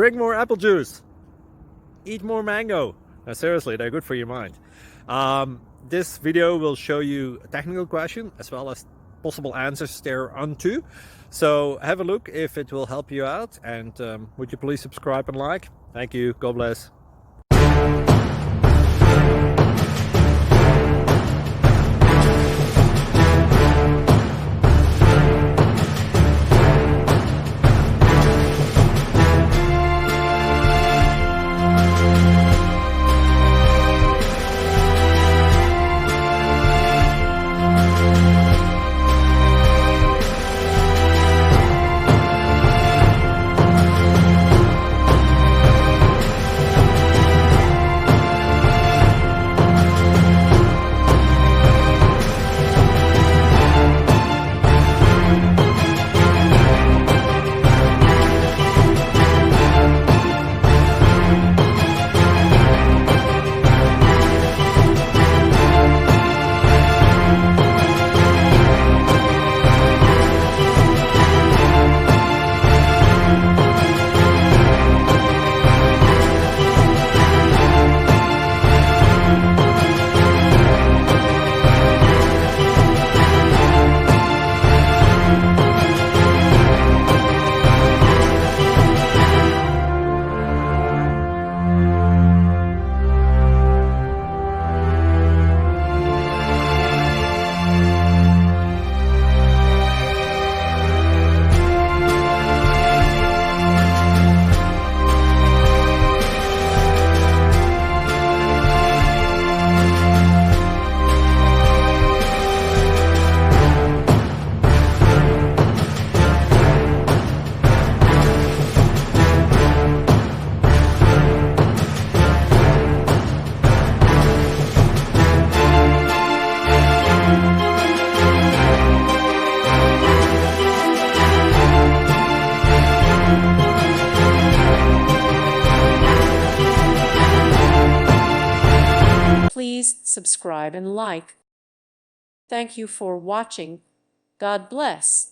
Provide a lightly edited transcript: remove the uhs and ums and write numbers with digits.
Drink more apple juice. Eat more mango. Now, seriously, they're good for your mind. This video will show you a technical question as well as possible answers thereunto. So have a look if it will help you out, and would you please subscribe and like? Thank you. God bless. Please subscribe and like. Thank you for watching. God bless.